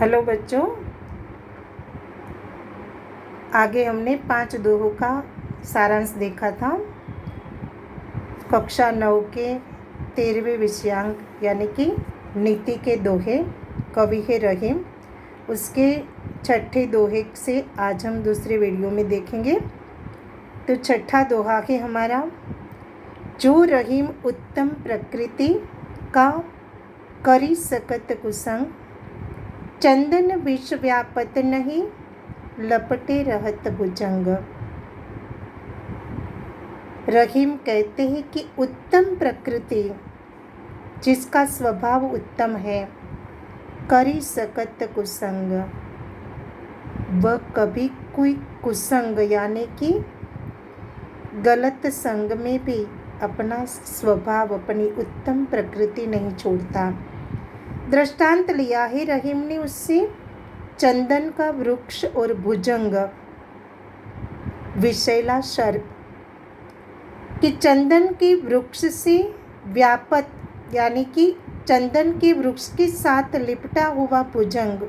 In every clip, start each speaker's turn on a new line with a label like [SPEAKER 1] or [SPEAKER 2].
[SPEAKER 1] Hello बच्चों, आगे हमने 5 दोहों का सारांश देखा था। कक्षा 9 के 13वें विषयांक यानी कि नीति के दोहे, कवि है रहीम, उसके छठे दोहे से आज हम दूसरे वीडियो में देखेंगे। तो छठा दोहा है हमारा, जो रहीम उत्तम प्रकृति का करी सकत कुसंग, चंदन विष व्यापत नहीं लपटे रहत भुजंग। रहीम कहते हैं कि उत्तम प्रकृति जिसका स्वभाव उत्तम है, करी सकत कुसंग, वह कभी कोई कुसंग यानी कि गलत संग में भी अपना स्वभाव, अपनी उत्तम प्रकृति नहीं छोड़ता। दृष्टांत लिया है रहीम ने उससे चंदन का वृक्ष और भुजंग विषैला सर्प, कि चंदन के वृक्ष से व्यापत यानी कि चंदन के वृक्ष के साथ लिपटा हुआ भुजंग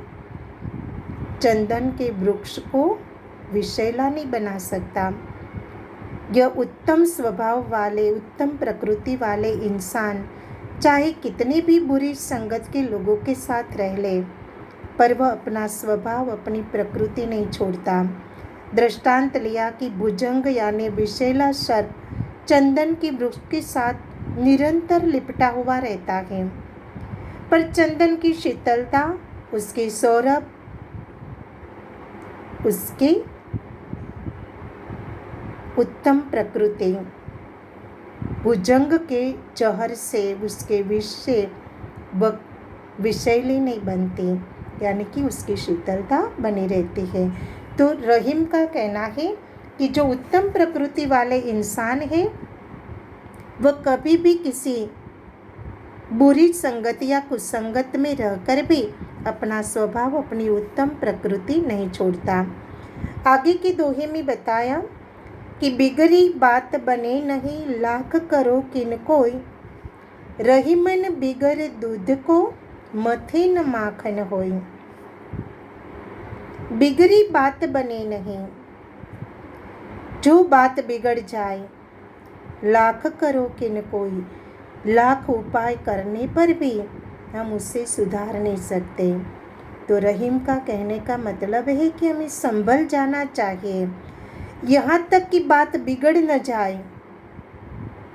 [SPEAKER 1] चंदन के वृक्ष को विषैला नहीं बना सकता। यह उत्तम स्वभाव वाले, उत्तम प्रकृति वाले इंसान चाहे कितनी भी बुरी संगत के लोगों के साथ रह ले, पर वह अपना स्वभाव, अपनी प्रकृति नहीं छोड़ता। दृष्टांत लिया कि भुजंग यानी विषैला सर्प चंदन के वृक्ष के साथ निरंतर लिपटा हुआ रहता है, पर चंदन की शीतलता, उसके सौरभ, उसकी उत्तम प्रकृति भुजंग के जहर से, उसके विष से वह विषैली नहीं बनती, यानी कि उसकी शीतलता बनी रहती है। तो रहीम का कहना है कि जो उत्तम प्रकृति वाले इंसान है, वह कभी भी किसी बुरी संगत या कुसंगत में रहकर भी अपना स्वभाव, अपनी उत्तम प्रकृति नहीं छोड़ता। आगे के दोहे में बताया कि बिगड़ी बात बने नहीं लाख करो किन कोई, रहीमन बिगर दूध को मथे न माखन होई। बिगड़ी बात बने नहीं, जो बात बिगड़ जाए, लाख करो किन कोई, लाख उपाय करने पर भी हम उसे सुधार नहीं सकते। तो रहीम का कहने का मतलब है कि हमें संभल जाना चाहिए, यहाँ तक कि बात बिगड़ न जाए।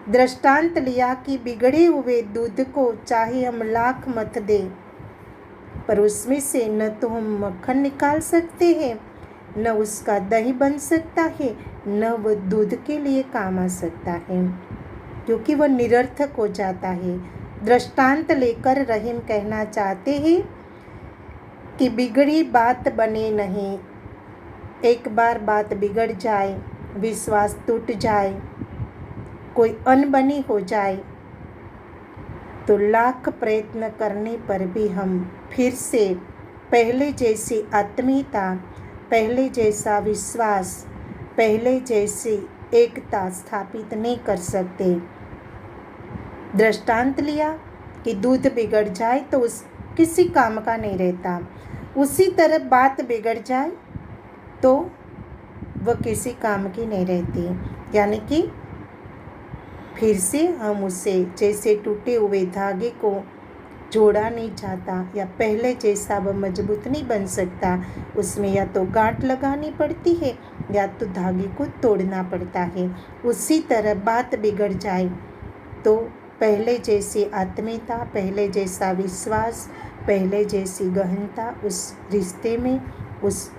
[SPEAKER 1] दृष्टांत लिया कि बिगड़े हुए दूध को चाहे हम लाख मथ दें, पर उसमें से न तो हम मक्खन निकाल सकते हैं, न उसका दही बन सकता है, न वह दूध के लिए काम आ सकता है, क्योंकि वह निरर्थक हो जाता है। दृष्टांत लेकर रहीम कहना चाहते हैं कि बिगड़ी बात बने नहीं। एक बार बात बिगड़ जाए, विश्वास टूट जाए, कोई अनबनी हो जाए, तो लाख प्रयत्न करने पर भी हम फिर से पहले जैसी आत्मीयता, पहले जैसा विश्वास, पहले जैसी एकता स्थापित नहीं कर सकते। दृष्टांत लिया कि दूध बिगड़ जाए तो उस किसी काम का नहीं रहता, उसी तरह बात बिगड़ जाए तो वह किसी काम की नहीं रहती, यानी कि फिर से हम उसे जैसे टूटे हुए धागे को जोड़ा नहीं जाता, या पहले जैसा वह मजबूत नहीं बन सकता। उसमें या तो गांठ लगानी पड़ती है या तो धागे को तोड़ना पड़ता है। उसी तरह बात बिगड़ जाए तो पहले जैसी आत्मीयता, पहले जैसा विश्वास, पहले जैसी गहनता उस रिश्ते में, उस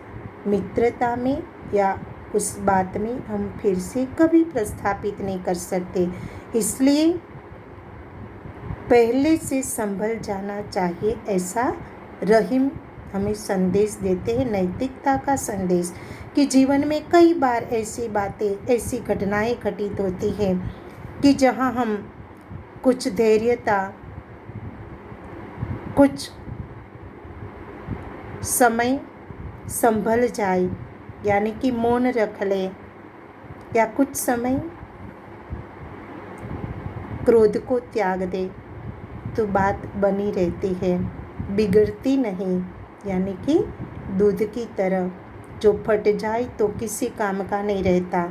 [SPEAKER 1] मित्रता में या उस बात में हम फिर से कभी प्रस्थापित नहीं कर सकते। इसलिए पहले से संभल जाना चाहिए, ऐसा रहीम हमें संदेश देते हैं, नैतिकता का संदेश, कि जीवन में कई बार ऐसी बातें, ऐसी घटनाएं घटित होती हैं कि जहां हम कुछ धैर्यता, कुछ समय संभल जाए, यानी कि मौन रख ले, या कुछ समय क्रोध को त्याग दे, तो बात बनी रहती है, बिगड़ती नहीं, यानी कि दूध की तरह, जो फट जाए तो किसी काम का नहीं रहता।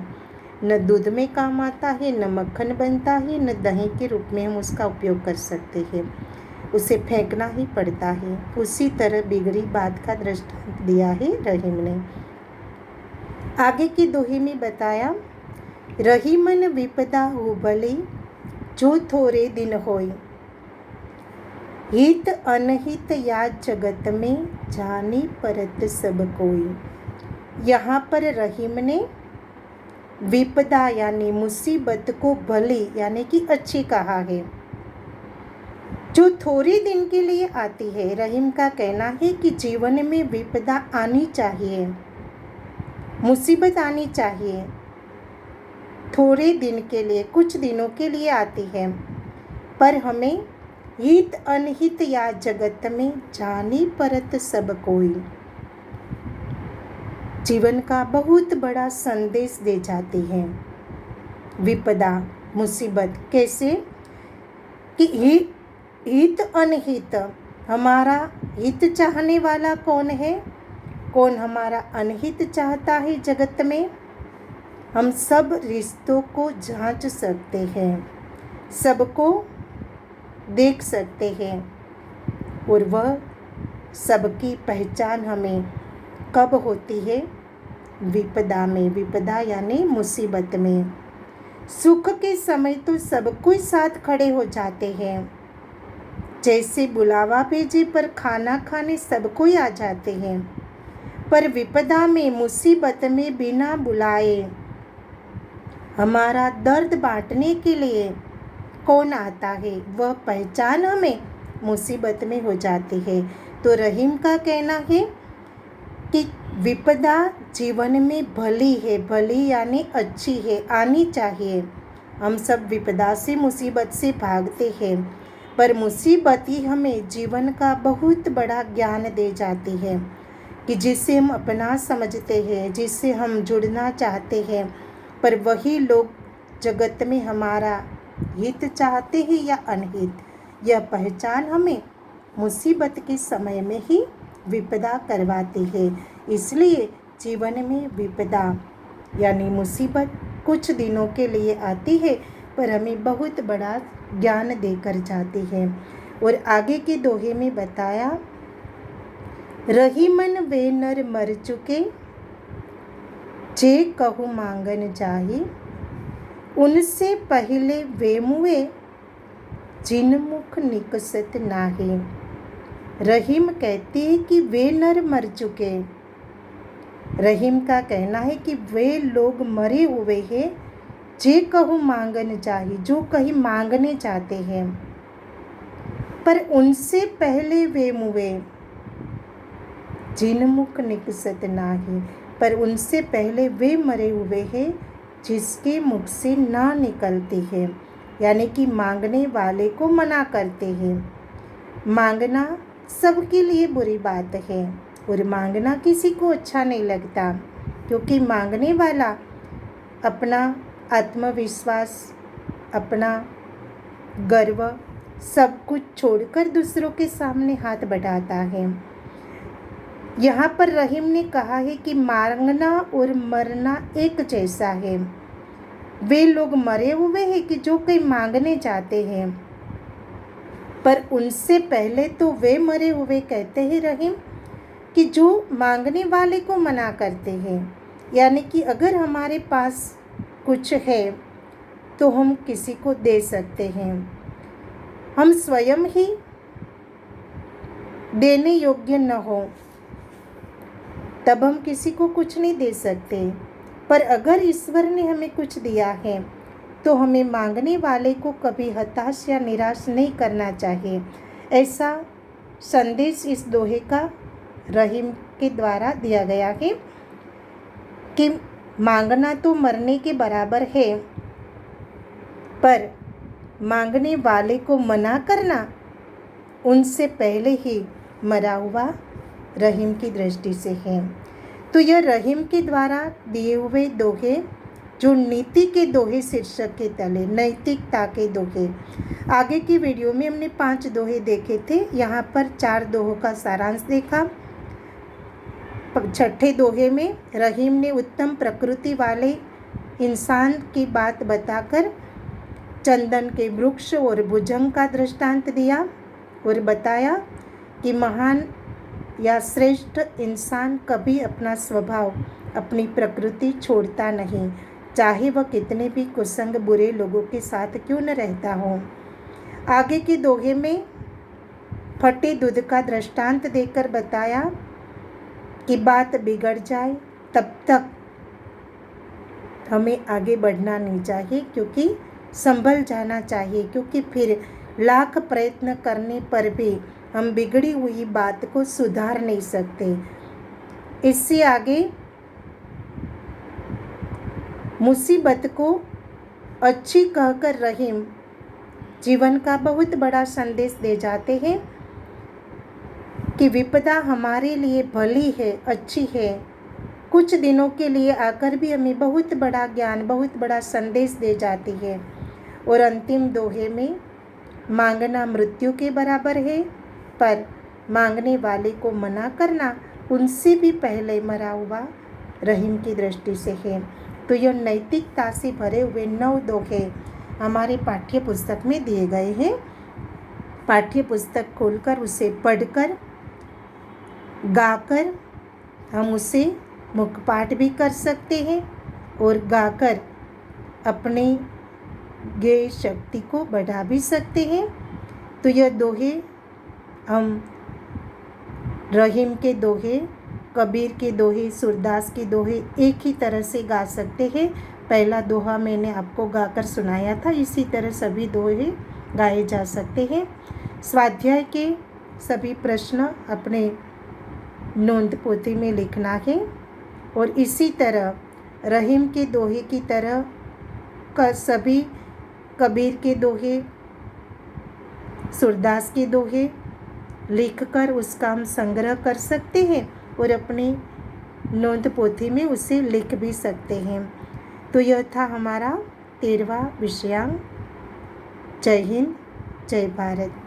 [SPEAKER 1] न दूध में काम आता है, न मक्खन बनता है, न दही के रूप में हम उसका उपयोग कर सकते हैं, उसे फेंकना ही पड़ता है। उसी तरह बिगड़ी बात का दृष्टांत दिया है रहीम ने। आगे की दोहे में बताया, रहीमन विपदा हो भली, जो थोड़े दिन होई, हित अनहित या जगत में, जानी परत सब कोई। यहाँ पर रहीम ने विपदा यानी मुसीबत को भली यानी कि अच्छी कहा है, जो थोड़ी दिन के लिए आती है। रहीम का कहना है कि जीवन में विपदा आनी चाहिए, मुसीबत आनी चाहिए, थोड़े दिन के लिए, कुछ दिनों के लिए आती है, पर हमें हित अनहित या जगत में, जानी परत सब कोई, जीवन का बहुत बड़ा संदेश दे जाती है। विपदा मुसीबत कैसे कि हित अनहित, हमारा हित चाहने वाला कौन है, कौन हमारा अनहित चाहता है जगत में। हम सब रिश्तों को जांच सकते हैं, सबको देख सकते हैं, और वह सबकी पहचान हमें कब होती है, विपदा में। विपदा यानी मुसीबत में। सुख के समय तो सब कोई साथ खड़े हो जाते हैं, जैसे बुलावा भेजे पर खाना खाने सब कोई आ जाते हैं, पर विपदा में, मुसीबत में बिना बुलाए हमारा दर्द बांटने के लिए कौन आता है, वह पहचान हमें मुसीबत में हो जाती है। तो रहीम का कहना है कि विपदा जीवन में भली है, भली यानी अच्छी है, आनी चाहिए। हम सब विपदा से, मुसीबत से भागते हैं, पर मुसीबत ही हमें जीवन का बहुत बड़ा ज्ञान दे जाती है, कि जिसे हम अपना समझते हैं, जिससे हम जुड़ना चाहते हैं, पर वही लोग जगत में हमारा हित चाहते हैं या अनहित, यह पहचान हमें मुसीबत के समय में ही विपदा करवाती है। इसलिए जीवन में विपदा यानी मुसीबत कुछ दिनों के लिए आती है, पर हमें बहुत बड़ा ज्ञान देकर जाती है। और आगे के दोहे में बताया, रहीमन वे नर मर चुके, जे कहूँ मांगन जाही, उनसे पहले वे मुए, जिन मुख निकसत नाही। रहीम कहते हैं कि वे नर मर चुके। रहीम का कहना है कि वे लोग मरे हुए हैं, जे कहूँ मांगन चाही, जो कहीं मांगने जाते हैं, पर उनसे पहले वे मुए, जिन मुख निकसत नाही, पर उनसे पहले वे मरे हुए हैं जिसके मुख से ना निकलती है, यानी कि मांगने वाले को मना करते हैं। मांगना सबके लिए बुरी बात है, और मांगना किसी को अच्छा नहीं लगता, क्योंकि मांगने वाला अपना आत्मविश्वास, अपना गर्व सब कुछ छोड़कर दूसरों के सामने हाथ बढ़ाता है। यहाँ पर रहीम ने कहा है कि मांगना और मरना एक जैसा है। वे लोग मरे हुए हैं कि जो कहीं मांगने जाते हैं, पर उनसे पहले तो वे मरे हुए, कहते हैं रहीम, कि जो मांगने वाले को मना करते हैं। यानी कि अगर हमारे पास कुछ है तो हम किसी को दे सकते हैं, हम स्वयं ही देने योग्य न हो तब हम किसी को कुछ नहीं दे सकते। पर अगर ईश्वर ने हमें कुछ दिया है तो हमें मांगने वाले को कभी हताश या निराश नहीं करना चाहिए। ऐसा संदेश इस दोहे का रहीम के द्वारा दिया गया है कि मांगना तो मरने के बराबर है, पर मांगने वाले को मना करना उनसे पहले ही मरा हुआ रहीम की दृष्टि से है। तो यह रहीम के द्वारा दिए हुए दोहे, जो नीति के दोहे शीर्षक के तले, नैतिकता के दोहे। आगे की वीडियो में हमने 5 दोहे देखे थे, यहाँ पर 4 दोहों का सारांश देखा। छठे दोहे में रहीम ने उत्तम प्रकृति वाले इंसान की बात बताकर चंदन के वृक्ष और भुजंग का दृष्टांत दिया और बताया कि महान या श्रेष्ठ इंसान कभी अपना स्वभाव, अपनी प्रकृति छोड़ता नहीं, चाहे वह कितने भी कुसंग बुरे लोगों के साथ क्यों न रहता हो। आगे के दोहे में फटे दूध का दृष्टांत देकर बताया कि बात बिगड़ जाए तब तक हमें आगे बढ़ना नहीं चाहिए, क्योंकि संभल जाना चाहिए, क्योंकि फिर लाख प्रयत्न करने पर भी हम बिगड़ी हुई बात को सुधार नहीं सकते। इससे आगे मुसीबत को अच्छी कहकर रहीम जीवन का बहुत बड़ा संदेश दे जाते हैं कि विपदा हमारे लिए भली है, अच्छी है, कुछ दिनों के लिए आकर भी हमें बहुत बड़ा ज्ञान, बहुत बड़ा संदेश दे जाती है। और अंतिम दोहे में मांगना मृत्यु के बराबर है, पर मांगने वाले को मना करना उनसे भी पहले मरा हुआ रहीम की दृष्टि से है। तो यह नैतिकता से भरे हुए 9 दोहे हमारे पाठ्य पुस्तक में दिए गए हैं। पाठ्य पुस्तक खोलकर उसे पढ़कर, गाकर हम उसे मुखपाठ भी कर सकते हैं और गाकर अपनी गेय शक्ति को बढ़ा भी सकते हैं। तो यह दोहे हम रहीम के दोहे, कबीर के दोहे, सूरदास के दोहे एक ही तरह से गा सकते हैं। पहला दोहा मैंने आपको गाकर सुनाया था, इसी तरह सभी दोहे गाए जा सकते हैं। स्वाध्याय के सभी प्रश्न अपने नोंद पोथी में लिखना है और इसी तरह रहीम के दोहे की तरह का सभी कबीर के दोहे, सूरदास के दोहे लिखकर उसका हम संग्रह कर सकते हैं और अपनी नोंद पोथी में उसे लिख भी सकते हैं। तो यह था हमारा 13वां विषयांक। जय हिंद, जय भारत।